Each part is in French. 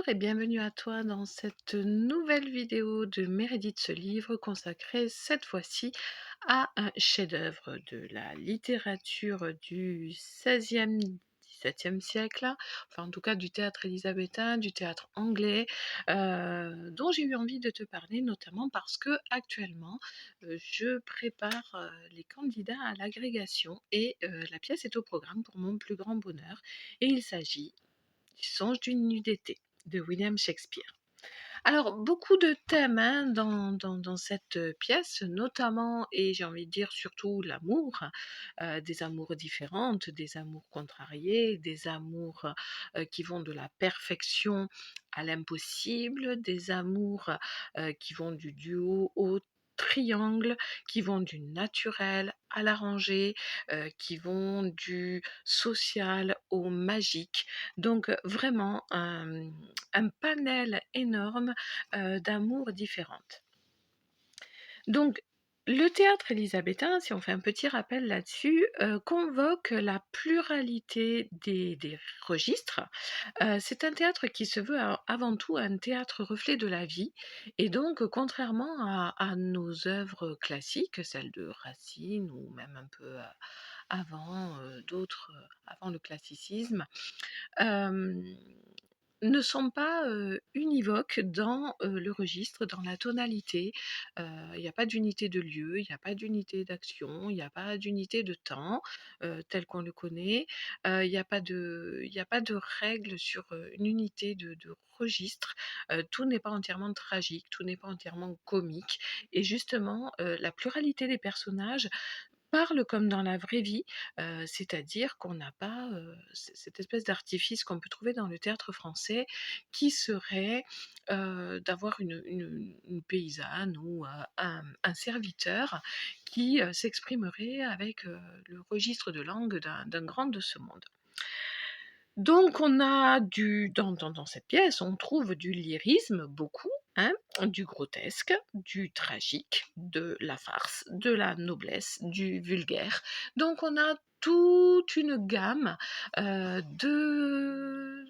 Bonjour et bienvenue à toi dans cette nouvelle vidéo de Meredith ce livre consacré cette fois-ci à un chef-d'œuvre de la littérature du XVIe, XVIIe siècle, enfin en tout cas du théâtre élisabétain, du théâtre anglais, dont j'ai eu envie de te parler notamment parce que actuellement je prépare les candidats à l'agrégation et la pièce est au programme pour mon plus grand bonheur et il s'agit du Songe d'une nuit d'été de William Shakespeare. Alors, beaucoup de thèmes hein, dans cette pièce, notamment, et j'ai envie de dire surtout l'amour, des amours différentes, des amours contrariés, des amours qui vont de la perfection à l'impossible, des amours qui vont du duo au triangle, qui vont du naturel à l'arrangé, qui vont du social au magique. Donc vraiment un panel énorme d'amour différentes. Donc, le théâtre élisabétain, si on fait un petit rappel là-dessus, convoque la pluralité des registres. C'est un théâtre qui se veut avant tout un théâtre reflet de la vie, et donc contrairement à nos œuvres classiques, celles de Racine ou même un peu avant d'autres, avant le classicisme, hem, ne sont pas, univoques dans, le registre, dans la tonalité. Il n'y a pas d'unité de lieu, il n'y a pas d'unité d'action, il n'y a pas d'unité de temps, tel qu'on le connaît. Il y a pas de règle sur, une unité de registre. Tout n'est pas entièrement tragique, tout n'est pas entièrement comique et justement, la pluralité des personnages parle comme dans la vraie vie, c'est-à-dire qu'on n'a pas, cette espèce d'artifice qu'on peut trouver dans le théâtre français qui serait, d'avoir une paysanne ou, un serviteur qui, s'exprimerait avec, le registre de langue d'un grand de ce monde. Donc on a dans cette pièce, on trouve du lyrisme beaucoup, hein, du grotesque, du tragique, de la farce, de la noblesse, du vulgaire. Donc on a toute une gamme, de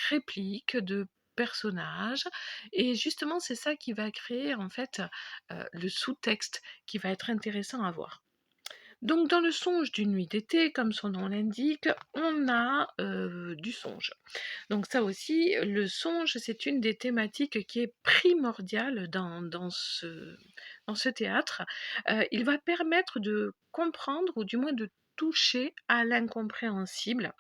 répliques, de personnages et justement c'est ça qui va créer en fait, le sous-texte qui va être intéressant à voir. Donc dans le songe d'une nuit d'été, comme son nom l'indique, on a, du songe. Donc ça aussi, le songe, c'est une des thématiques qui est primordiale dans ce théâtre. Il va permettre de comprendre ou du moins de toucher à l'incompréhensible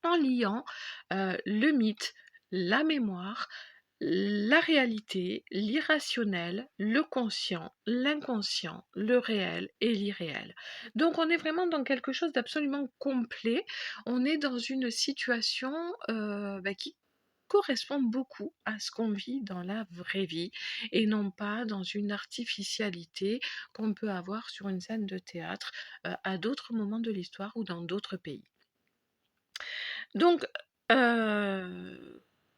en liant, le mythe, la mémoire, la réalité, l'irrationnel, le conscient, l'inconscient, le réel et l'irréel. Donc on est vraiment dans quelque chose d'absolument complet. On est dans une situation, qui correspond beaucoup à ce qu'on vit dans la vraie vie et non pas dans une artificialité qu'on peut avoir sur une scène de théâtre, à d'autres moments de l'histoire ou dans d'autres pays. Donc,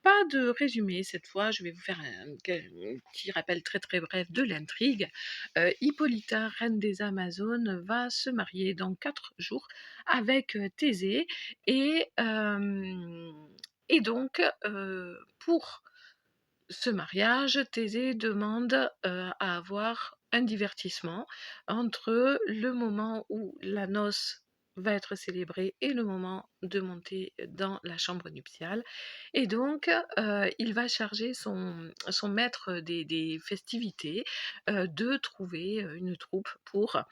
pas de résumé cette fois, je vais vous faire un petit rappel très, très bref de l'intrigue. Hippolyta, reine des Amazones, va se marier dans 4 jours avec, Thésée et donc, pour ce mariage, Thésée demande, à avoir un divertissement entre le moment où la noce va être célébrée et le moment de monter dans la chambre nuptiale et donc il va charger son maître des festivités, de trouver, une troupe pour,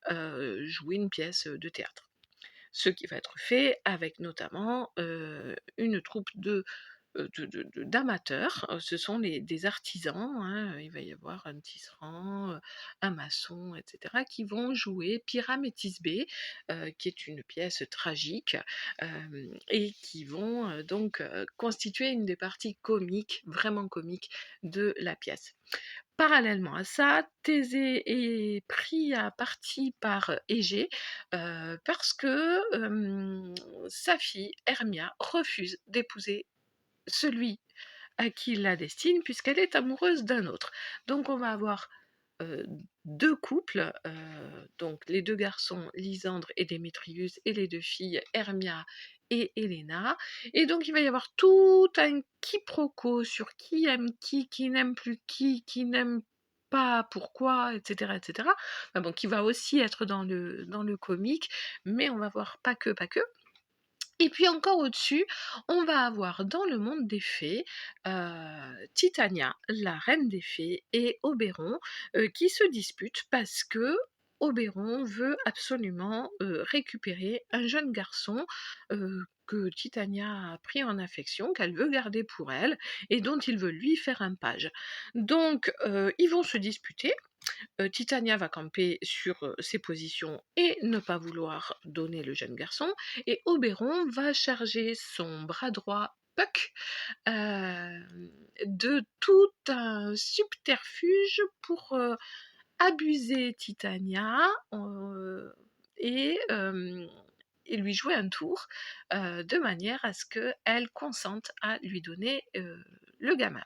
jouer une pièce, de théâtre. Ce qui va être fait avec notamment, une troupe d'amateurs, ce sont des artisans, hein, il va y avoir un tisserand, un maçon et cetera qui vont jouer Pyram et Thisbé, qui est une pièce tragique, et qui vont, donc, constituer une des parties comiques, vraiment comiques de la pièce. Parallèlement à ça, Thésée est pris à partie par Égée, parce que, sa fille Hermia refuse d'épouser celui à qui il la destine puisqu'elle est amoureuse d'un autre. Donc on va avoir heu, 2 couples, donc les 2 garçons Lysandre et Démétrius et les 2 filles Hermia et Helena et donc il va y avoir tout un quiproquo sur qui aime qui n'aime plus qui n'aime pas, pourquoi et cetera. Enfin bon, qui va aussi être dans le comique, mais on va voir pas que. Et puis encore au-dessus, on va avoir dans le monde des fées, Titania, la reine des fées, et Oberon, qui se disputent parce que Oberon veut absolument, récupérer un jeune garçon, que Titania a pris en affection, qu'elle veut garder pour elle et dont il veut lui faire un page. Donc, ils vont se disputer. Titania va camper sur, ses positions et ne pas vouloir donner le jeune garçon et Oberon va charger son bras droit Puck, de tout un subterfuge pour, abuser Titania, et hem et lui jouer un tour, de manière à ce qu'elle consente à lui donner, le gamin.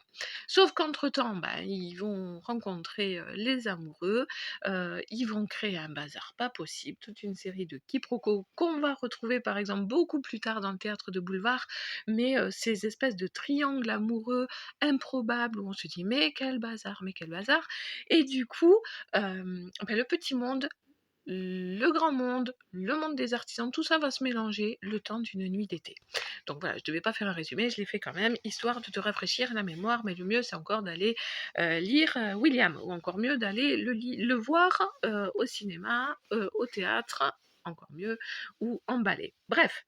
Sauf qu'entre-temps, ils vont rencontrer, les amoureux, ils vont créer un bazar pas possible, toute une série de quiproquos qu'on va retrouver par exemple beaucoup plus tard dans le théâtre de boulevard, mais ces espèces de triangles amoureux improbables où on se dit: «Mais quel bazar, mais quel bazar!» et du coup, le petit monde, le grand monde, le monde des artisans, tout ça va se mélanger le temps d'une nuit d'été. Donc voilà, je devais pas faire un résumé, je l'ai fait quand même, histoire de te rafraîchir la mémoire, mais le mieux c'est encore d'aller lire William, ou encore mieux d'aller le voir au cinéma, au théâtre, encore mieux, ou en ballet. Bref,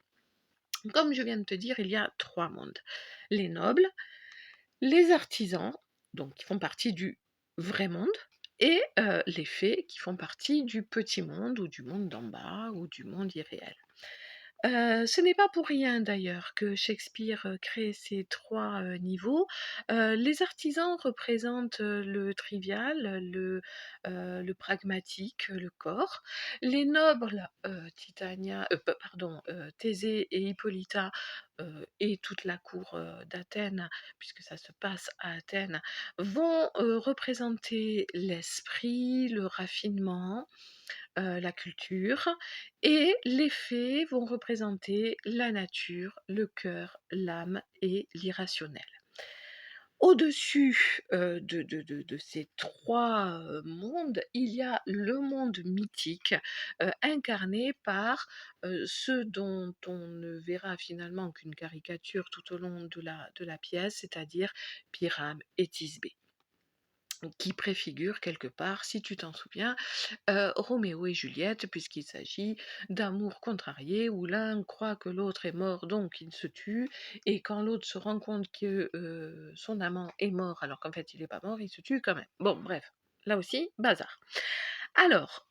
comme je viens de te dire, il y a 3 mondes. Les nobles, les artisans, donc qui font partie du vrai monde, et les fées qui font partie du petit monde ou du monde d'en bas ou du monde irréel. Ce n'est pas pour rien d'ailleurs que Shakespeare, crée ces 3 niveaux. Les artisans représentent, le trivial, le pragmatique, le corps. Les nobles, Titania p pardon, Thésée et Hippolyta, et toute la cour, d'Athènes, puisque ça se passe à Athènes, vont, représenter l'esprit, le raffinement, la culture, et les fées vont représenter la nature, le cœur, l'âme et l'irrationnel. Au-dessus, de ces 3 mondes, il y a le monde mythique, incarné par, ceux dont on ne verra finalement qu'une caricature tout au long de la pièce, c'est-à-dire Pyrame et Thisbé, qui préfigurent quelque part, si tu t'en souviens, Roméo et Juliette, puisqu'il s'agit d'amour contrarié où l'un croit que l'autre est mort, donc il se tue, et quand l'autre se rend compte que son amant est mort alors qu'en fait il n'est pas mort, il se tue quand même. Bon, bref, là aussi, bazar. Alors,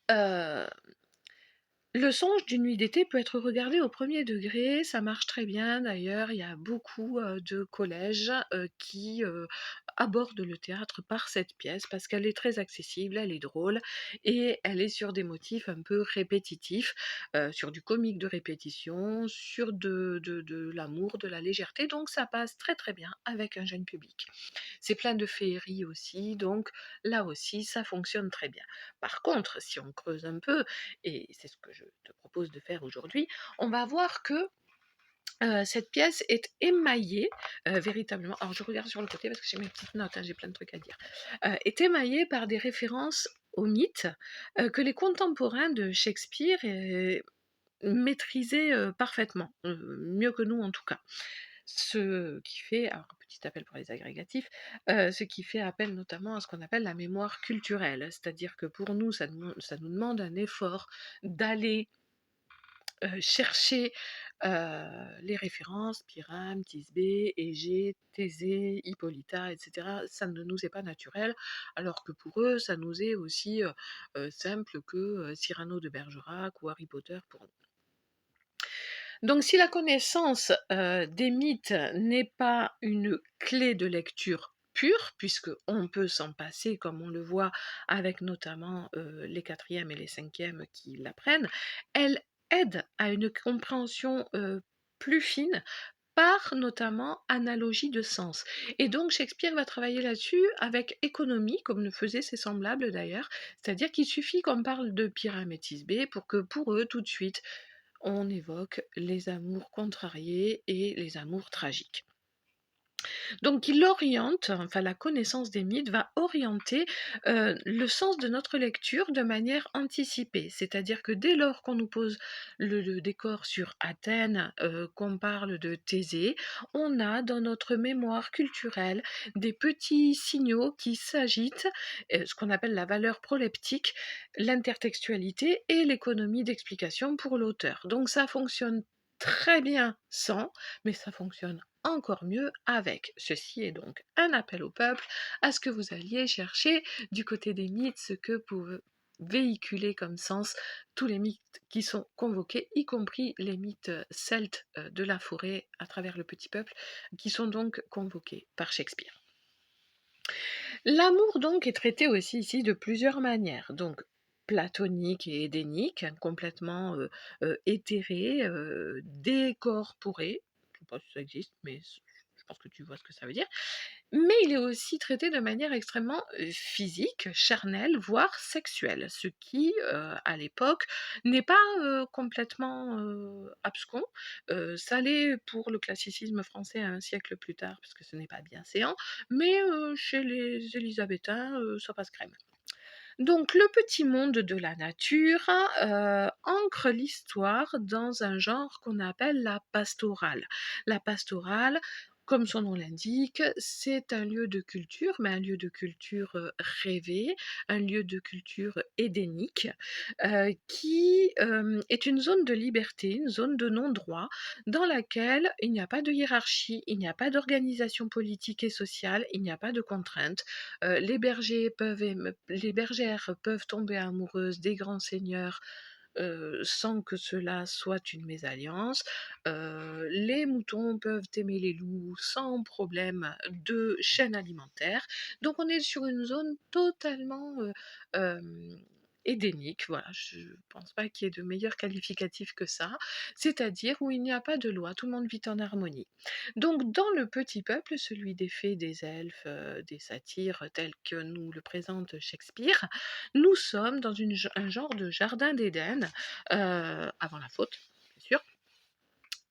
le songe d'une nuit d'été peut être regardé au premier degré, ça marche très bien d'ailleurs, il y a beaucoup, de collèges, qui, abordent le théâtre par cette pièce parce qu'elle est très accessible, elle est drôle et elle est sur des motifs un peu répétitifs, sur du comique de répétition, sur de l'amour, de la légèreté, donc ça passe très, très bien avec un jeune public. C'est plein de féerie aussi, donc là aussi ça fonctionne très bien. Par contre, si on creuse un peu, et c'est ce que je te propose de faire aujourd'hui, on va voir que cette pièce est émaillée, véritablement, alors je regarde sur le côté parce que j'ai mes petites notes, hein, j'ai plein de trucs à dire, est émaillée par des références aux mythes, que les contemporains de Shakespeare, maîtrisaient, parfaitement, mieux que nous en tout cas. Ce qui fait, alors petit appel pour les agrégatifs, ce qui fait appel notamment à ce qu'on appelle la mémoire culturelle. C'est-à-dire que pour nous, ça nous demande un effort d'aller, chercher, les références, Pyrame, Thisbé, Égée, Thésée, Hippolyta et cetera. Ça ne nous est pas naturel, alors que pour eux, ça nous est aussi, simple que, Cyrano de Bergerac ou Harry Potter pour nous. Donc si la connaissance, des mythes n'est pas une clé de lecture pure, puisqu'on peut s'en passer comme on le voit avec notamment, les quatrièmes et les cinquièmes qui l'apprennent, elle aide à une compréhension, plus fine par notamment analogie de sens. Et donc Shakespeare va travailler là-dessus avec économie, comme le faisaient ses semblables d'ailleurs, c'est-à-dire qu'il suffit qu'on parle de Pyrame et Thisbé pour que pour eux, tout de suite, on évoque les amours contrariés et les amours tragiques. Donc il oriente, enfin la connaissance des mythes va orienter le sens de notre lecture de manière anticipée. C'est-à-dire que dès lors qu'on nous pose le décor sur Athènes, qu'on parle de Thésée, on a dans notre mémoire culturelle des petits signaux qui s'agitent, ce qu'on appelle la valeur proleptique, l'intertextualité et l'économie d'explication pour l'auteur. Donc ça fonctionne très bien sans, mais ça fonctionne encore mieux avec. Ceci est donc un appel au peuple à ce que vous alliez chercher du côté des mythes ce que peuvent véhiculer comme sens tous les mythes qui sont convoqués, y compris les mythes celtes de la forêt à travers le petit peuple, qui sont donc convoqués par Shakespeare. L'amour donc est traité aussi ici de plusieurs manières, donc platonique et édénique, complètement éthéré, décorporé, je sais pas si ça existe, mais je pense que tu vois ce que ça veut dire. Mais il est aussi traité de manière extrêmement physique, charnelle, voire sexuelle, ce qui, à l'époque, n'est pas complètement abscon. Ça l'est pour le classicisme français un siècle plus tard, parce que ce n'est pas bien séant, mais chez les élisabétains, ça passe crème. Donc le petit monde de la nature ancre l'histoire dans un genre qu'on appelle la pastorale. La pastorale, comme son nom l'indique, c'est un lieu de culture, mais un lieu de culture rêvé, un lieu de culture édénique, qui est une zone de liberté, une zone de non-droit, dans laquelle il n'y a pas de hiérarchie, il n'y a pas d'organisation politique et sociale, il n'y a pas de contraintes. Les bergères peuvent tomber amoureuses des grands seigneurs sans que cela soit une mésalliance. Les moutons peuvent aimer les loups sans problème de chaîne alimentaire. Donc on est sur une zone totalement édénique, voilà, je pense pas qu'il y ait de meilleur qualificatif que ça, c'est-à-dire où il n'y a pas de loi, tout le monde vit en harmonie. Donc dans le petit peuple, celui des fées, des elfes, des satyres tel que nous le présente Shakespeare, nous sommes dans un genre de jardin d'Éden, avant la faute, bien sûr.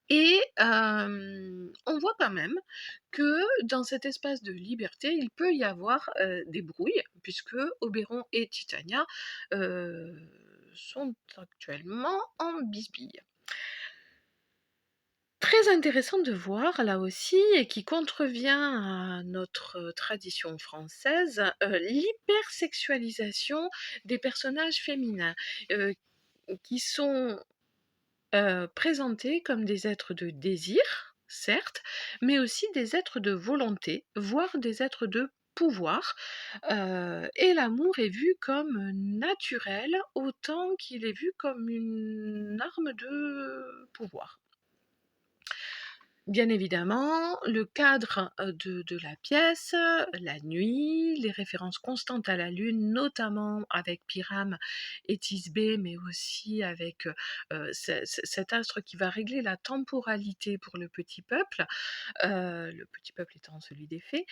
Et on voit quand même que dans cet espace de liberté, il peut y avoir des brouilles, puisque Oberon et Titania sont actuellement en bisbille. Très intéressant de voir là aussi, et qui contrevient à notre tradition française, l'hypersexualisation des personnages féminins, heu, qui sont présentés comme des êtres de désir, certes, mais aussi des êtres de volonté, voire des êtres de pouvoir, et l'amour est vu comme naturel autant qu'il est vu comme une arme de pouvoir. Bien évidemment, le cadre, de la pièce, la nuit, les références constantes à la lune, notamment avec Pyrame et Thisbé, mais aussi avec, cet astre qui va régler la temporalité pour le petit peuple étant celui des fées.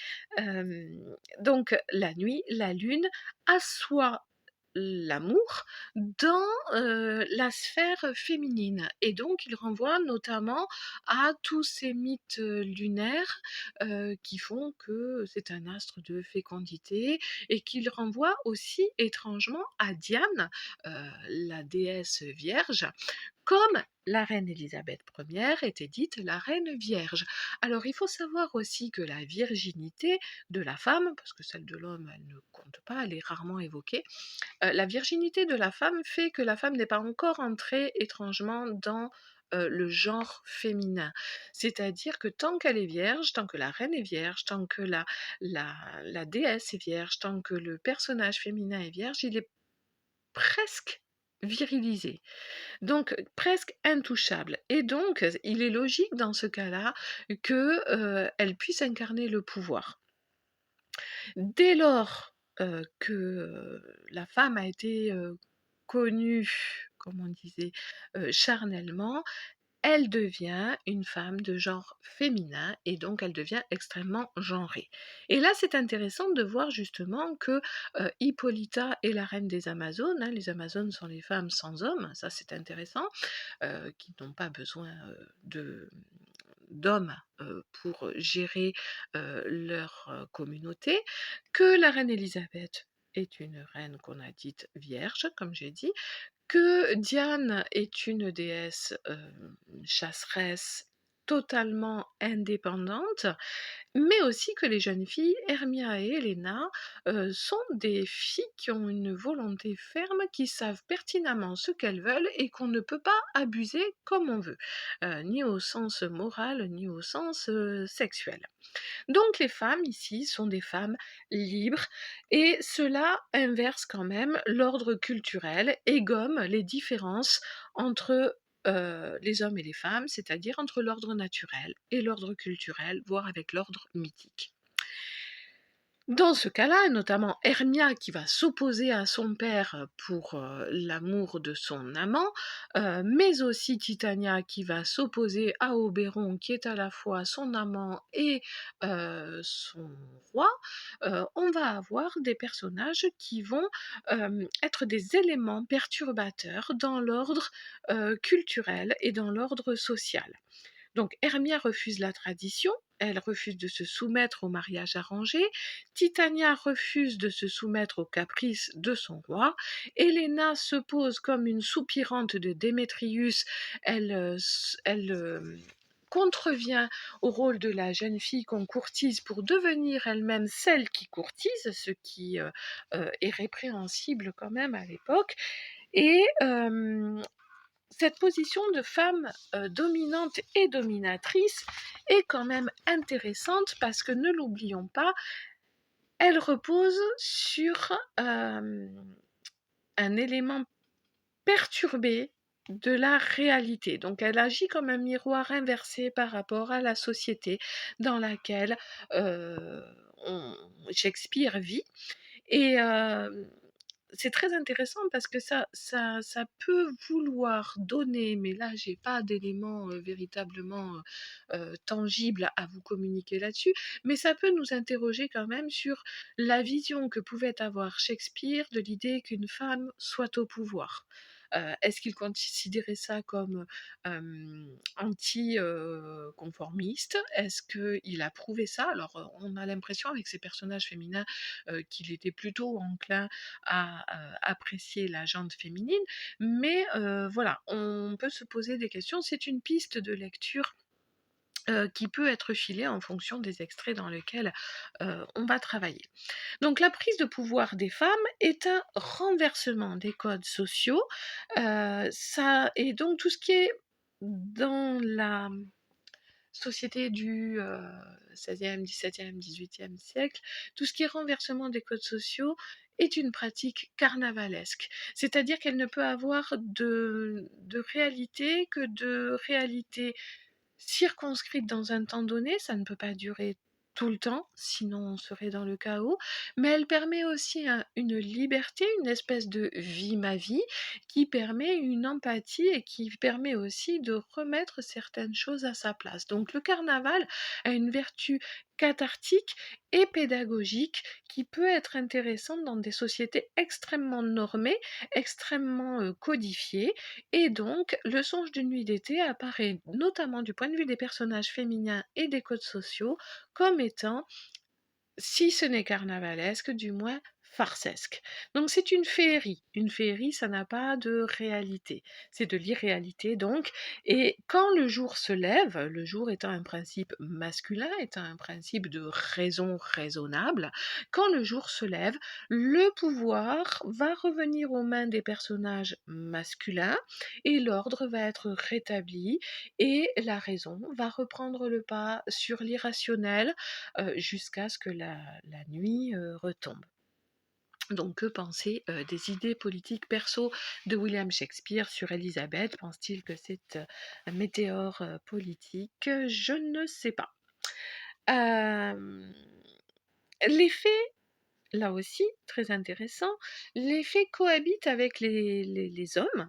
Donc la nuit, la lune assoit l'amour dans, la sphère féminine, et donc il renvoie notamment à tous ces mythes, lunaires, qui font que c'est un astre de fécondité, et qu'il renvoie aussi étrangement à Diane, la déesse vierge, comme la reine Élisabeth I était dite la reine vierge. Alors il faut savoir aussi que la virginité de la femme, parce que celle de l'homme, elle ne compte pas, elle est rarement évoquée, la virginité de la femme fait que la femme n'est pas encore entrée étrangement dans le genre féminin. C'est-à-dire que tant qu'elle est vierge, tant que la reine est vierge, tant que la déesse est vierge, tant que le personnage féminin est vierge, il est presque virilisé, donc presque intouchable, et donc il est logique dans ce cas-là que, elle puisse incarner le pouvoir. Dès lors, que, la femme a été, connue, comme on disait, charnellement, elle devient une femme de genre féminin et donc elle devient extrêmement genrée. Et là, c'est intéressant de voir justement que Hippolyta est la reine des Amazones, hein, les Amazones sont les femmes sans hommes, ça c'est intéressant, qui n'ont pas besoin d'hommes pour gérer leur communauté, que la reine Élisabeth est une reine qu'on a dite vierge, comme j'ai dit, que Diane est une déesse chasseresse totalement indépendante, mais aussi que les jeunes filles, Hermia et Helena, sont des filles qui ont une volonté ferme, qui savent pertinemment ce qu'elles veulent et qu'on ne peut pas abuser comme on veut, ni au sens moral, ni au sens sexuel. Donc les femmes ici sont des femmes libres et cela inverse quand même l'ordre culturel et gomme les différences entre les hommes et les femmes, c'est-à-dire entre l'ordre naturel et l'ordre culturel, voire avec l'ordre mythique. Dans ce cas-là, notamment Hermia qui va s'opposer à son père pour l'amour de son amant, mais aussi Titania qui va s'opposer à Oberon qui est à la fois son amant et son roi, on va avoir des personnages qui vont être des éléments perturbateurs dans l'ordre culturel et dans l'ordre social. Donc Hermia refuse la tradition, elle refuse de se soumettre au mariage arrangé, Titania refuse de se soumettre aux caprices de son roi, Helena se pose comme une soupirante de Démétrius, elle contrevient au rôle de la jeune fille qu'on courtise pour devenir elle-même celle qui courtise, ce qui est répréhensible quand même à l'époque, et cette position de femme dominante et dominatrice est quand même intéressante parce que ne l'oublions pas, elle repose sur un élément perturbé de la réalité. Donc elle agit comme un miroir inversé par rapport à la société dans laquelle Shakespeare vit. Et c'est très intéressant parce que ça peut vouloir donner, mais là j'ai pas d'éléments véritablement tangibles à vous communiquer là-dessus, mais ça peut nous interroger quand même sur la vision que pouvait avoir Shakespeare de l'idée qu'une femme soit au pouvoir. Est-ce qu'il considérait ça comme anti-conformiste? Est-ce qu'il approuvait ça? Alors, on a l'impression avec ces personnages féminins qu'il était plutôt enclin à apprécier la jante féminine, mais voilà, on peut se poser des questions. C'est une piste de lecture qui peut être filée en fonction des extraits dans lesquels on va travailler. Donc la prise de pouvoir des femmes est un renversement des codes sociaux, et donc tout ce qui est dans la société du XVIe, XVIIe, XVIIIe siècle, tout ce qui est renversement des codes sociaux est une pratique carnavalesque. C'est-à-dire qu'elle ne peut avoir de réalité que de réalité circonscrite dans un temps donné, ça ne peut pas durer tout le temps, sinon on serait dans le chaos, mais elle permet aussi une liberté, une espèce de vie ma vie, qui permet une empathie et qui permet aussi de remettre certaines choses à sa place. Donc le carnaval a une vertu cathartique et pédagogique qui peut être intéressante dans des sociétés extrêmement normées, extrêmement codifiées, et donc, le songe d'une nuit d'été apparaît, notamment du point de vue des personnages féminins et des codes sociaux, comme étant, si ce n'est carnavalesque, du moins farcesque. Donc c'est une féerie. Une féerie, ça n'a pas de réalité. C'est de l'irréalité donc. Et quand le jour se lève, le jour étant un principe masculin, étant un principe de raison raisonnable, quand le jour se lève, le pouvoir va revenir aux mains des personnages masculins et l'ordre va être rétabli et la raison va reprendre le pas sur l'irrationnel jusqu'à ce que la nuit retombe. Donc que penser des idées politiques perso de William Shakespeare sur Élisabeth? Pense-t-il que c'est un météore politique? Je ne sais pas. Les faits, là aussi, très intéressant, les faits cohabitent avec les hommes.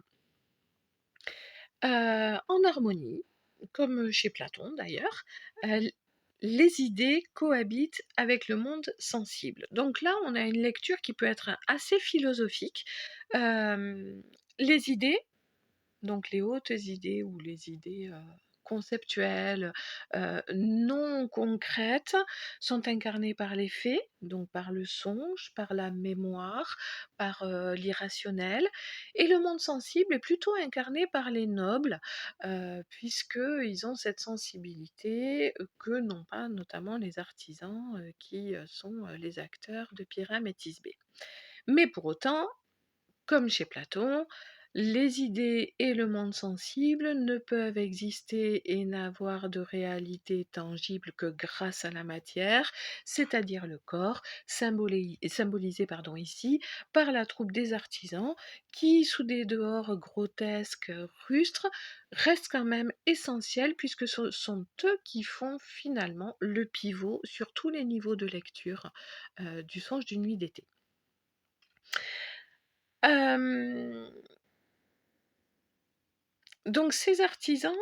En harmonie, comme chez Platon d'ailleurs, l les idées cohabitent avec le monde sensible. Donc là, on a une lecture qui peut être assez philosophique. Hem, les idées, donc les hautes idées ou les idées, conceptuelles, non concrètes, sont incarnées par les faits, donc par le songe, par la mémoire, par, l'irrationnel, et le monde sensible est plutôt incarné par les nobles, puisqu'ils ont cette sensibilité, que n'ont pas notamment les artisans, qui, sont, les acteurs de Pyramétis B. Mais pour autant, comme chez Platon, les idées et le monde sensible ne peuvent exister et n'avoir de réalité tangible que grâce à la matière, c'est-à-dire le corps, symbolisé ici par la troupe des artisans qui, sous des dehors grotesques, rustres, restent quand même essentiels puisque ce sont eux qui font finalement le pivot sur tous les niveaux de lecture du Songe d'une nuit d'été. Hem, donc ces artisans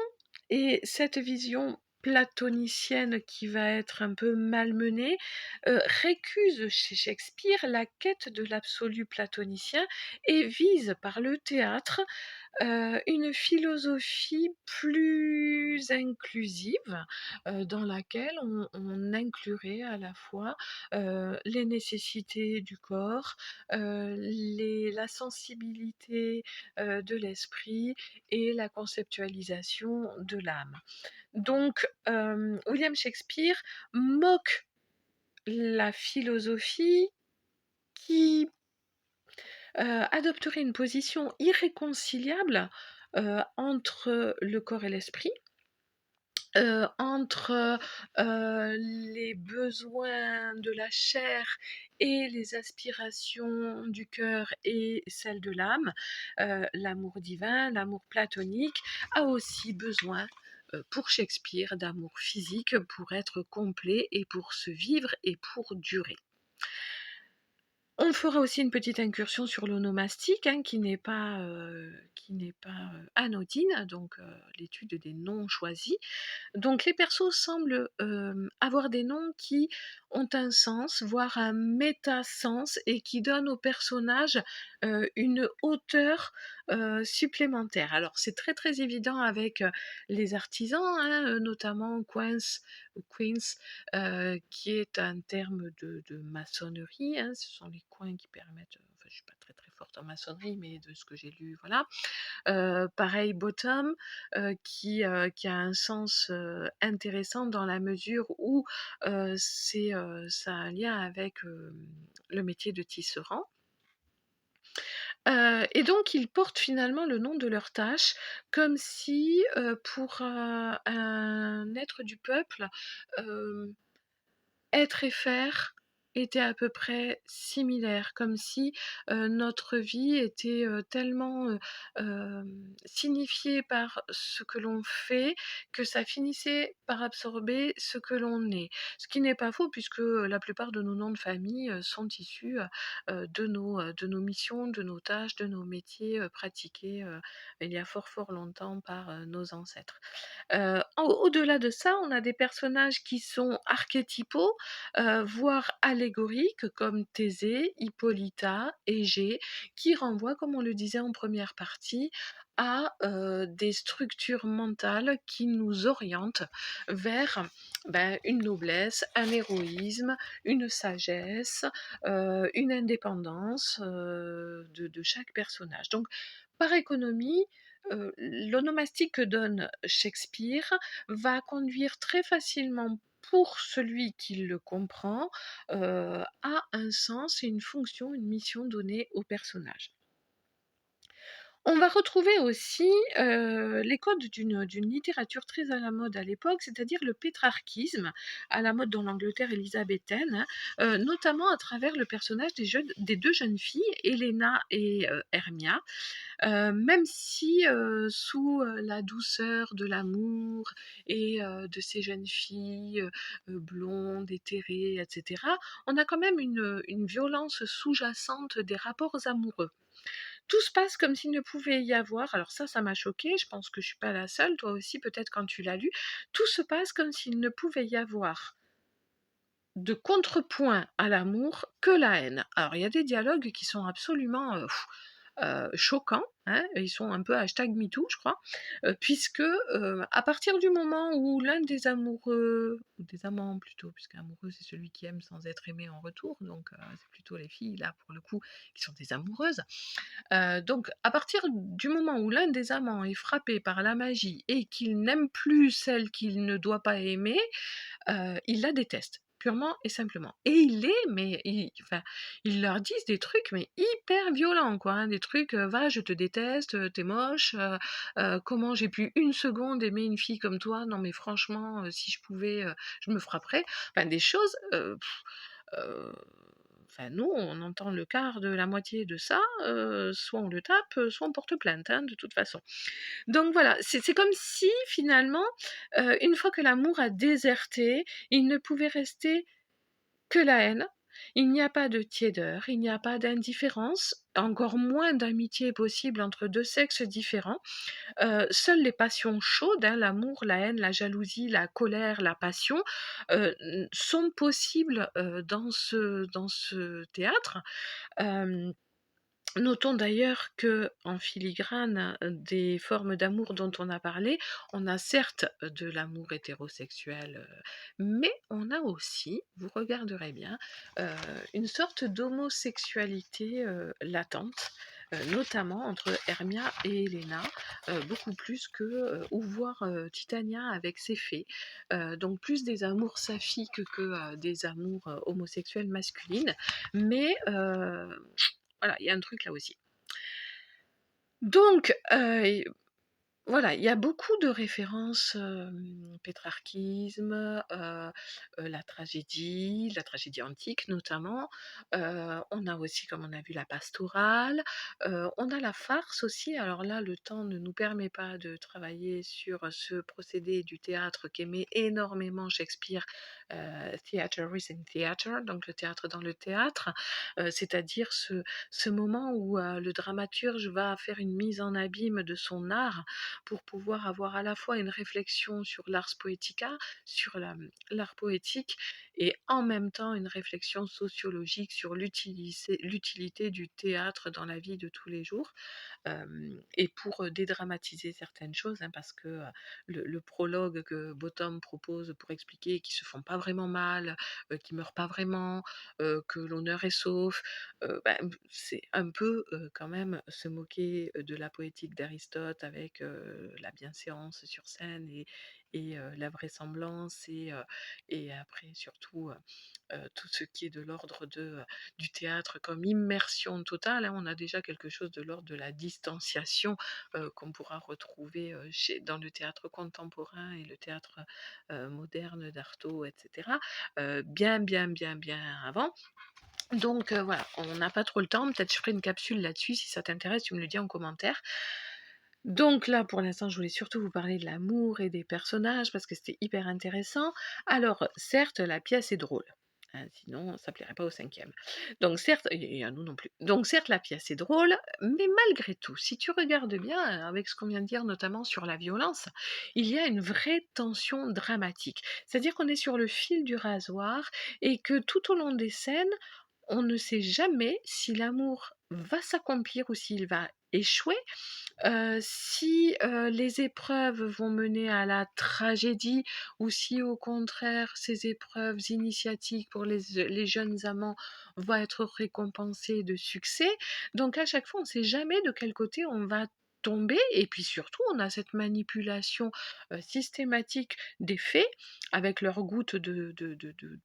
et cette vision platonicienne qui va être un peu malmenée, récusent chez Shakespeare la quête de l'absolu platonicien et visent par le théâtre une philosophie plus inclusive, dans laquelle on inclurait à la fois, les nécessités du corps, la sensibilité, de l'esprit et la conceptualisation de l'âme. Donc, William Shakespeare moque la philosophie qui adopterait une position irréconciliable entre le corps et l'esprit, entre les besoins de la chair et les aspirations du cœur et celles de l'âme. L'amour divin, l'amour platonique a aussi besoin pour Shakespeare d'amour physique pour être complet et pour se vivre et pour durer. On fera aussi une petite incursion sur l'onomastique, hein, qui n'est pas anodine, donc l'étude des noms choisis. Donc les persos semblent avoir des noms qui ont un sens, voire un méta-sens, et qui donnent aux personnages une hauteur supplémentaire. Alors c'est très très évident avec les artisans, hein, notamment Queens, qui est un terme de maçonnerie, hein, ce sont les coins qui permettent, enfin je suis pas très très forte en maçonnerie, mais de ce que j'ai lu, voilà. Pareil bottom, qui a un sens, intéressant dans la mesure où, ça a un lien avec, le métier de tisserand. Et donc ils portent finalement le nom de leur tâche comme si, pour, un être du peuple, hem être et faire était à peu près similaire, comme si, notre vie était, tellement, signifiée par ce que l'on fait, que ça finissait par absorber ce que l'on est. Ce qui n'est pas faux puisque, la plupart de nos noms de famille, sont issus, de nos missions, de nos tâches, de nos métiers, pratiqués, il y a fort, fort longtemps par, nos ancêtres. Au-delà de ça, on a des personnages qui sont archétypaux, voire allégoriques comme Thésée, Hippolyta, Égée, qui renvoient, comme on le disait en première partie, à, des structures mentales qui nous orientent vers, une noblesse, un héroïsme, une sagesse, une indépendance, de chaque personnage. Donc par économie, l'onomastique que donne Shakespeare va conduire très facilement pour celui qui le comprend, à un sens et une fonction, une mission donnée au personnage. On va retrouver aussi, les codes d'une littérature très à la mode à l'époque, c'est-à-dire le pétrarchisme, à la mode dans l'Angleterre élisabéthaine, hein, notamment à travers le personnage des 2 jeunes filles, Helena et Hermia. Même si, sous, la douceur de l'amour et de ces jeunes filles, blondes, éthérées et cetera, on a quand même une violence sous-jacente des rapports amoureux. Tout se passe comme s'il ne pouvait y avoir, alors ça m'a choquée, je pense que je suis pas la seule, toi aussi peut-être quand tu l'as lu, tout se passe comme s'il ne pouvait y avoir de contrepoint à l'amour que la haine. Alors il y a des dialogues qui sont absolument, choquants, hein, ils sont un peu #MeToo je crois, puisque, à partir du moment où l'un des amoureux, ou des amants plutôt, puisqu'amoureux c'est celui qui aime sans être aimé en retour, donc c'est plutôt les filles là pour le coup qui sont des amoureuses. Donc à partir du moment où l'un des amants est frappé par la magie et qu'il n'aime plus celle qu'il ne doit pas aimer, ils la détestent, purement et simplement. Et ils leur disent des trucs, mais hyper violents, quoi, hein, des trucs, «Va, je te déteste, tu moche, comment j'ai pu une seconde aimer une fille comme toi? Non mais franchement, si je pouvais, je me frapperais». Enfin des choses, heu, enfin nous, on entend le quart de la moitié de ça, soit on le tape, soit on porte plainte, hein, de toute façon. Donc voilà, c'est comme si finalement, une fois que l'amour a déserté, il ne pouvait rester que la haine. Il n'y a pas de tiédeur, il n'y a pas d'indifférence, encore moins d'amitié possible entre 2 sexes différents. Seules les passions chaudes, hein, l'amour, la haine, la jalousie, la colère, la passion, sont possibles, dans ce théâtre. Hem Notons d'ailleurs que, en filigrane, des formes d'amour dont on a parlé, on a certes, de l'amour hétérosexuel, mais on a aussi, vous regarderez bien, heu, une sorte d'homosexualité, latente, notamment entre Hermia et Helena, beaucoup plus que, ou voire, Titania avec ses fées. Donc plus des amours saphiques que, des amours, homosexuelles masculines, mais voilà, il y a un truc là aussi. Donc, voilà, il y a beaucoup de références, pétrarchisme, la tragédie antique notamment. On a aussi, comme on a vu, la pastorale, on a la farce aussi. Alors là, le temps ne nous permet pas de travailler sur ce procédé du théâtre qu'aimait énormément Shakespeare, theatre within theatre, donc le théâtre dans le théâtre, c'est-à-dire ce moment où, le dramaturge va faire une mise en abîme de son art pour pouvoir avoir à la fois une réflexion sur l'ars poetica, sur l'art poétique, et en même temps une réflexion sociologique sur l'utilité du théâtre dans la vie de tous les jours. Et pour, dédramatiser certaines choses, hein, parce que, le prologue que Bottom propose pour expliquer qu'ils se font pas vraiment mal, qu'ils meurent pas vraiment, que l'honneur est sauf, c'est un peu, quand même se moquer, de la poétique d'Aristote avec, la bienséance sur scène et la vraisemblance et après surtout, tout ce qui est de l'ordre du théâtre comme immersion totale, hein. On a déjà quelque chose de l'ordre de la distanciation, qu'on pourra retrouver, dans le théâtre contemporain et le théâtre, moderne d'Artaud et cetera, bien, bien, bien, bien avant. Donc voilà, on n'a pas trop le temps, peut-être je ferai une capsule là-dessus, si ça t'intéresse, tu me le dis en commentaire. Donc là, pour l'instant, je voulais surtout vous parler de l'amour et des personnages parce que c'était hyper intéressant. Alors, certes, la pièce est drôle, hein, sinon ça plairait pas au cinquième. Donc certes, et à nous non plus. Donc certes, la pièce est drôle, mais malgré tout, si tu regardes bien, avec ce qu'on vient de dire, notamment sur la violence, il y a une vraie tension dramatique. C'est-à-dire qu'on est sur le fil du rasoir et que tout au long des scènes, on ne sait jamais si l'amour va s'accomplir ou s'il va échouer, si, les épreuves vont mener à la tragédie ou si au contraire ces épreuves initiatiques pour les jeunes amants vont être récompensées de succès. Donc à chaque fois, on ne sait jamais de quel côté on va tomber et puis surtout, on a cette manipulation, systématique des fées avec leurs gouttes de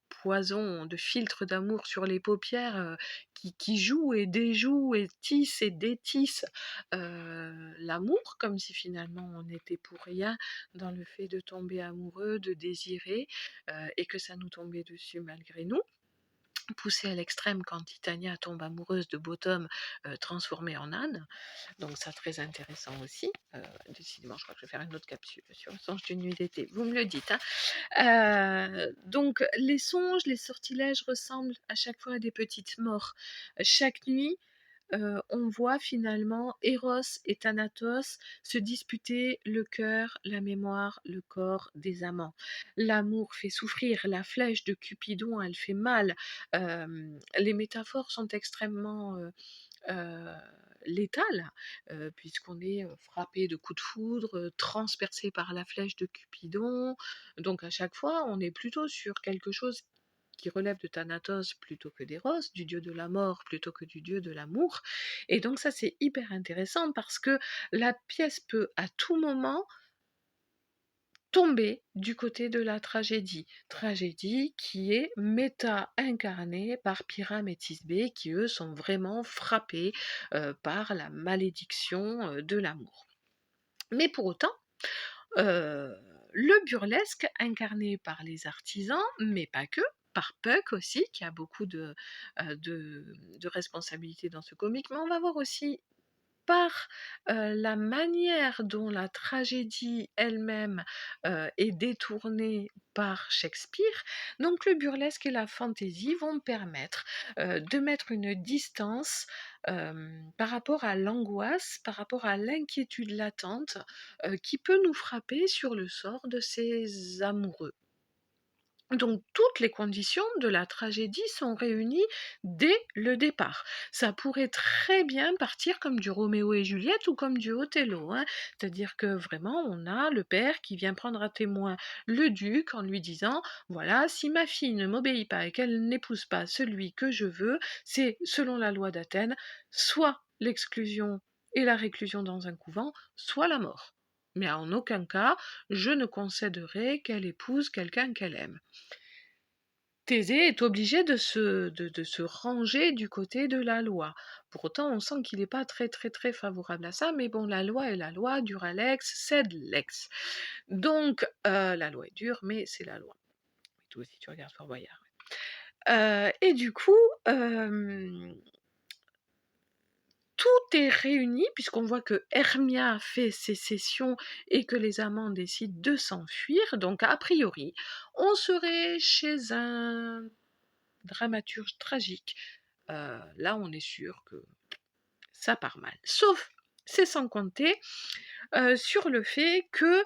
poison, de filtre d'amour sur les paupières, qui jouent et déjouent et tissent et détissent l'amour, comme si finalement on était pour rien dans le fait de tomber amoureux, de désirer, et que ça nous tombait dessus malgré nous. Poussé à l'extrême quand Titania tombe amoureuse de Bottom, transformé en âne, donc ça très intéressant aussi. Décidément, je crois que je vais faire une autre capsule sur le songe d'une nuit d'été, vous me le dites, hein. Donc les songes, les sortilèges ressemblent à chaque fois à des petites morts. Chaque nuit, on voit finalement Eros et Thanatos se disputer le cœur, la mémoire, le corps des amants. L'amour fait souffrir, la flèche de Cupidon, elle fait mal. Les métaphores sont extrêmement, heu, létales, puisqu'on est, frappé de coups de foudre, transpercé par la flèche de Cupidon. Donc à chaque fois, on est plutôt sur quelque chose qui relève de Thanatos plutôt que d'Eros, du dieu de la mort plutôt que du dieu de l'amour. Et donc ça, c'est hyper intéressant parce que la pièce peut à tout moment tomber du côté de la tragédie. Tragédie qui est méta-incarnée par Pyram et Thisbé, qui eux sont vraiment frappés par la malédiction de l'amour. Mais pour autant, euh, le burlesque, incarné par les artisans, mais pas que, par Puck aussi, qui a beaucoup de responsabilités dans ce comique, mais on va voir aussi par la manière dont la tragédie elle-même est détournée par Shakespeare. Donc le burlesque et la fantaisie vont permettre de mettre une distance par rapport à l'angoisse, par rapport à l'inquiétude latente qui peut nous frapper sur le sort de ces amoureux. Donc toutes les conditions de la tragédie sont réunies dès le départ. Ça pourrait très bien partir comme du Roméo et Juliette ou comme du Othello, hein. C'est-à-dire que vraiment on a le père qui vient prendre à témoin le duc en lui disant voilà, si ma fille ne m'obéit pas et qu'elle n'épouse pas celui que je veux, c'est selon la loi d'Athènes, soit l'exclusion et la réclusion dans un couvent, soit la mort. Mais en aucun cas, je ne concéderai qu'elle épouse quelqu'un qu'elle aime. Thésée est obligé de se ranger du côté de la loi. Pour autant, on sent qu'il n'est pas très très très favorable à ça, mais bon, la loi est la loi, dura lex, sed lex. Donc, la loi est dure, mais c'est la loi. Et toi aussi, tu regardes Fort Boyard. Et du coup, tout est réuni, puisqu'on voit que Hermia fait sécession et que les amants décident de s'enfuir. Donc, a priori, on serait chez un dramaturge tragique. Là, on est sûr que ça part mal. Sauf, c'est sans compter sur le fait que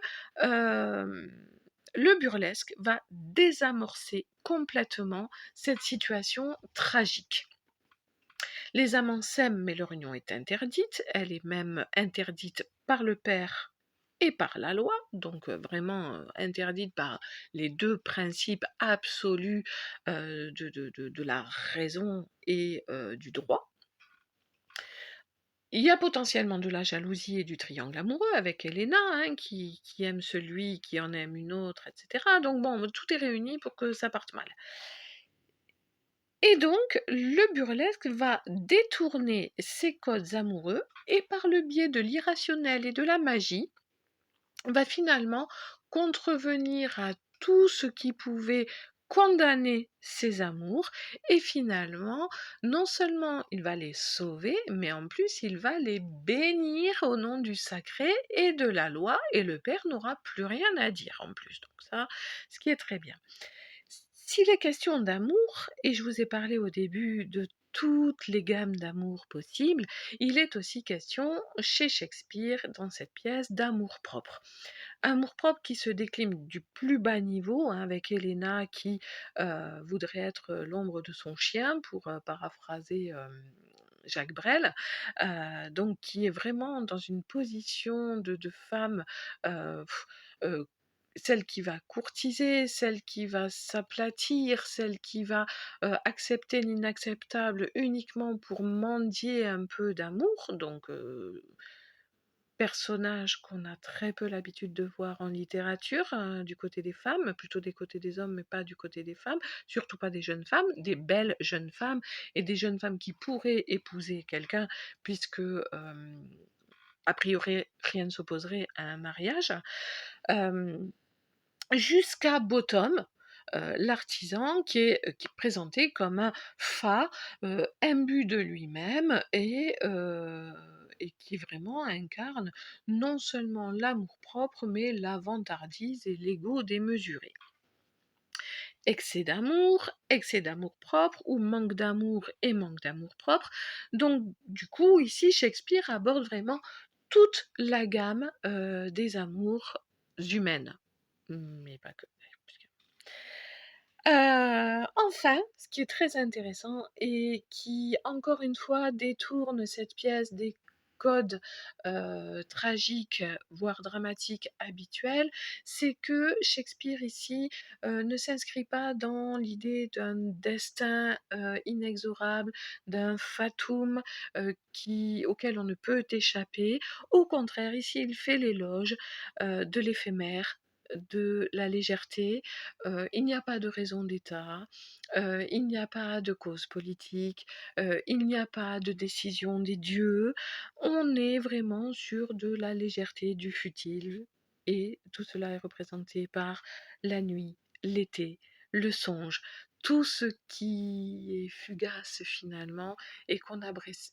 le burlesque va désamorcer complètement cette situation tragique. Les amants s'aiment, mais leur union est interdite. Elle est même interdite par le père et par la loi, donc vraiment interdite par les deux principes absolus de la raison et du droit. Il y a potentiellement de la jalousie et du triangle amoureux avec Helena, hein, qui aime celui qui en aime une autre, etc. Donc bon, tout est réuni pour que ça parte mal. Et donc, le burlesque va détourner ces codes amoureux et par le biais de l'irrationnel et de la magie, va finalement contrevenir à tout ce qui pouvait condamner ses amours et finalement, non seulement il va les sauver, mais en plus il va les bénir au nom du sacré et de la loi et le père n'aura plus rien à dire en plus. Donc ça, ce qui est très bien. S'il est question d'amour, et je vous ai parlé au début de toutes les gammes d'amour possibles, il est aussi question chez Shakespeare, dans cette pièce, d'amour-propre. Amour-propre qui se décline du plus bas niveau, hein, avec Helena qui voudrait être l'ombre de son chien, pour paraphraser Jacques Brel, donc qui est vraiment dans une position de femme euh, pff, euh, celle qui va courtiser, celle qui va s'aplatir, celle qui va accepter l'inacceptable uniquement pour mendier un peu d'amour, donc personnage qu'on a très peu l'habitude de voir en littérature, du côté des femmes, plutôt des côtés des hommes, mais pas du côté des femmes, surtout pas des jeunes femmes, des belles jeunes femmes, et des jeunes femmes qui pourraient épouser quelqu'un, puisque a priori rien ne s'opposerait à un mariage. Jusqu'à Bottom, l'artisan qui est présenté comme un fat, imbu de lui-même et qui vraiment incarne non seulement l'amour-propre, mais la vantardise et l'ego démesuré. excès d'amour-propre ou manque d'amour et manque d'amour-propre. Donc du coup, ici, Shakespeare aborde vraiment toute la gamme des amours humaines, mais pas que. Enfin, ce qui est très intéressant et qui, encore une fois, détourne cette pièce des codes tragiques, voire dramatiques habituels, c'est que Shakespeare ici ne s'inscrit pas dans l'idée d'un destin inexorable, d'un fatum auquel on ne peut échapper. Au contraire, ici, il fait l'éloge de l'éphémère, de la légèreté. Il n'y a pas de raison d'État, il n'y a pas de cause politique, il n'y a pas de décision des dieux. On est vraiment sur de la légèreté, du futile, et tout cela est représenté par la nuit, l'été, le songe, tout ce qui est fugace finalement et qu'on apprécie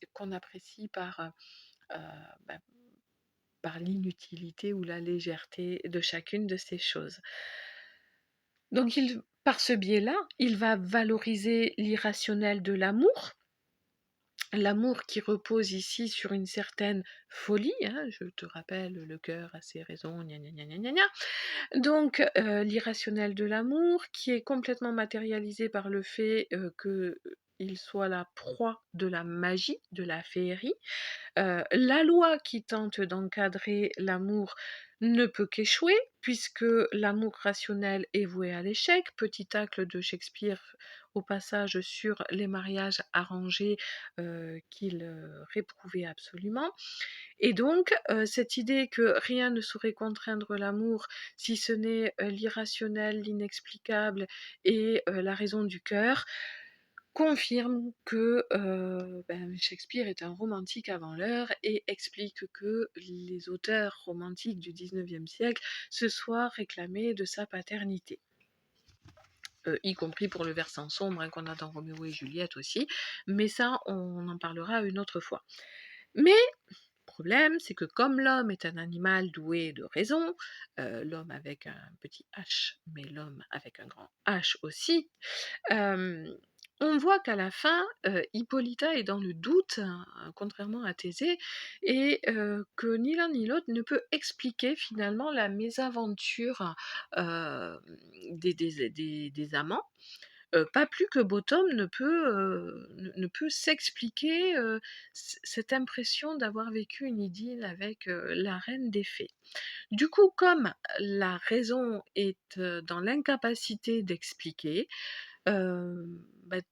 euh, bah, par l'inutilité ou la légèreté de chacune de ces choses. Donc par ce biais-là, il va valoriser l'irrationnel de l'amour qui repose ici sur une certaine folie, hein, je te rappelle, le cœur a ses raisons, gna gna gna gna gna gna. Donc l'irrationnel de l'amour qui est complètement matérialisé par le fait qu'il soit la proie de la magie, de la féerie. La loi qui tente d'encadrer l'amour ne peut qu'échouer, puisque l'amour rationnel est voué à l'échec. Petit tacle de Shakespeare au passage sur les mariages arrangés qu'il réprouvait absolument. Et donc, cette idée que rien ne saurait contraindre l'amour si ce n'est l'irrationnel, l'inexplicable et la raison du cœur, confirme que Shakespeare est un romantique avant l'heure et explique que les auteurs romantiques du XIXe siècle se soient réclamés de sa paternité. Y compris pour le versant sombre hein, qu'on a dans Roméo et Juliette aussi, mais ça on en parlera une autre fois. Mais le problème, c'est que comme l'homme est un animal doué de raison, l'homme avec un petit H, mais l'homme avec un grand H aussi, on voit qu'à la fin, Hippolyta est dans le doute, hein, contrairement à Thésée, et que ni l'un ni l'autre ne peut expliquer finalement la mésaventure des amants. Pas plus que Bottom ne peut s'expliquer cette impression d'avoir vécu une idylle avec la reine des fées. Du coup, comme la raison est dans l'incapacité d'expliquer,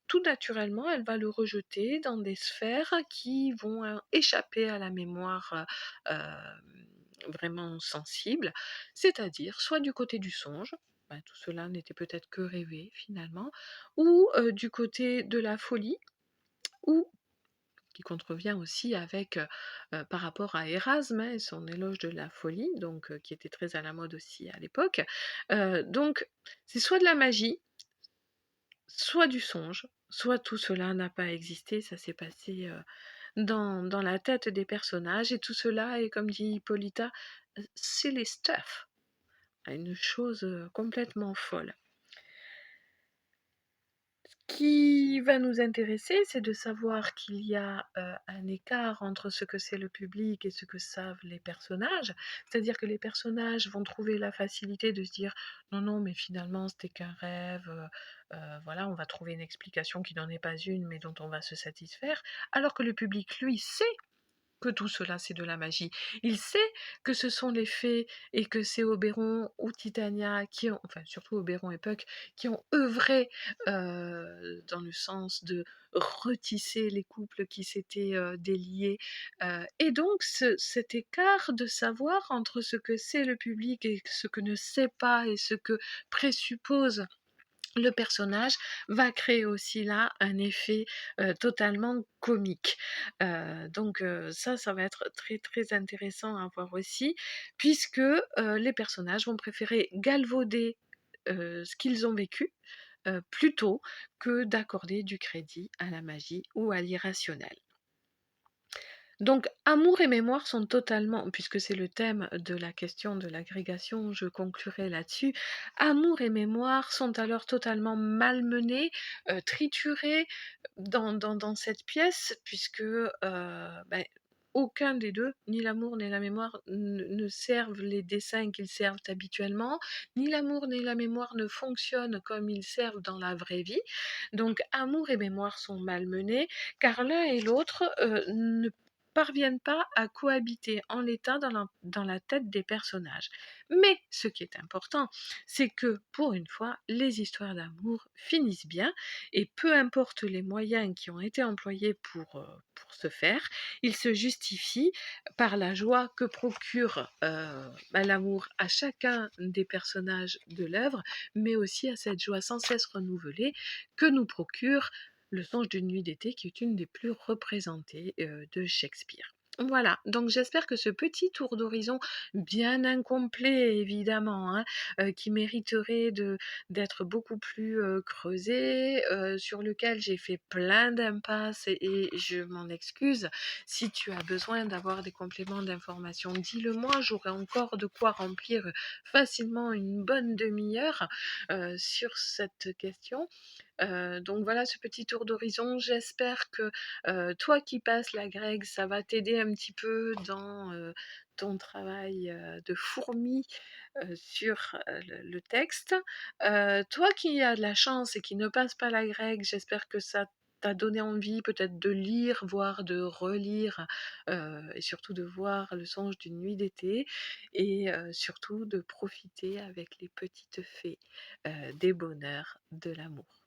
tout naturellement, elle va le rejeter dans des sphères qui vont échapper à la mémoire vraiment sensible, c'est-à-dire soit du côté du songe, tout cela n'était peut-être que rêvé finalement, ou du côté de la folie, ou qui contrevient aussi avec par rapport à Erasme hein, et son éloge de la folie, donc qui était très à la mode aussi à l'époque. Donc c'est soit de la magie, soit du songe, soit tout cela n'a pas existé, ça s'est passé dans la tête des personnages, et tout cela est, comme dit Hippolyta, silly stuff, une chose complètement folle. Ce qui va nous intéresser, c'est de savoir qu'il y a un écart entre ce que c'est le public et ce que savent les personnages. C'est-à-dire que les personnages vont trouver la facilité de se dire non, non, mais finalement c'était qu'un rêve, voilà, on va trouver une explication qui n'en est pas une, mais dont on va se satisfaire. Alors que le public, lui, sait que tout cela c'est de la magie. Il sait que ce sont les fées et que c'est Oberon ou Titania qui ont, enfin surtout Oberon et Puck, qui ont œuvré dans le sens de retisser les couples qui s'étaient déliés. Et donc cet écart de savoir entre ce que c'est le public et ce que ne sait pas et ce que présuppose le personnage va créer aussi là un effet totalement comique. Donc ça va être très très intéressant à voir aussi, puisque les personnages vont préférer galvauder ce qu'ils ont vécu plutôt que d'accorder du crédit à la magie ou à l'irrationnel. Donc amour et mémoire sont totalement puisque c'est le thème de la question de l'agrégation, je conclurai là-dessus. Amour et mémoire sont alors totalement malmenés, triturés dans cette pièce puisque, aucun des 2, ni l'amour ni la mémoire ne servent les dessins qu'ils servent habituellement, ni l'amour ni la mémoire ne fonctionnent comme ils servent dans la vraie vie. Donc amour et mémoire sont malmenés car l'un et l'autre, ne parviennent pas à cohabiter en l'état dans la tête des personnages. Mais ce qui est important, c'est que pour une fois, les histoires d'amour finissent bien et peu importe les moyens qui ont été employés pour ce faire, ils se justifient par la joie que procure l'amour à chacun des personnages de l'œuvre, mais aussi à cette joie sans cesse renouvelée que nous procure le Songe d'une nuit d'été, qui est une des plus représentées de Shakespeare. Voilà, donc j'espère que ce petit tour d'horizon, bien incomplet évidemment, hein, qui mériterait d'être beaucoup plus creusé, sur lequel j'ai fait plein d'impasses et je m'en excuse. Si tu as besoin d'avoir des compléments d'information, dis-le moi, j'aurai encore de quoi remplir facilement une bonne demi-heure sur cette question. Donc voilà ce petit tour d'horizon. J'espère que, toi qui passes la grecque, ça va t'aider un petit peu dans, ton travail, de fourmi, sur, le texte. Toi qui as de la chance et qui ne passes pas la grecque, j'espère que ça t'a donné envie peut-être de lire, voire de relire, et surtout de voir Le Songe d'une nuit d'été et surtout de profiter avec les petites fées, des bonheurs de l'amour.